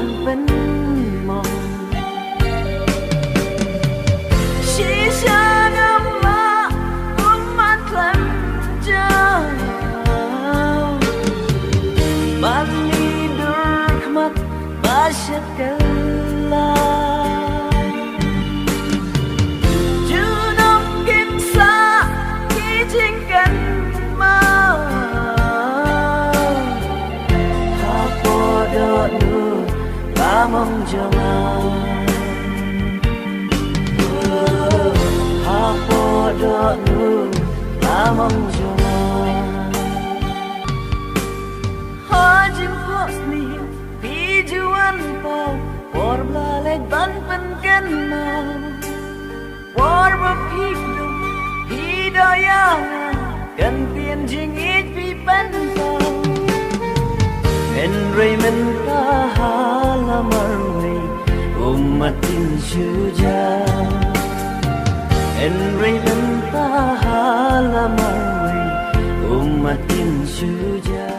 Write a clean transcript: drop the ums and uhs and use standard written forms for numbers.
านเป็นมองชีชานำมาอุ้มมันคลันเจ้าบันนี้ดูขมัดบาเช็ดกันลาจูนกกินซาที่จริงกันมาหากพอดอนูบามองจงอาหากพอดอนูบามองจงอาหาจิมพอสนีPijuan pau por blalek ban penken mau por bapikdo hidaya kan tien jing it pi pen pau en raymen ta halamarwi ummatin shuja en raymen ta halamarwi ummatin shuja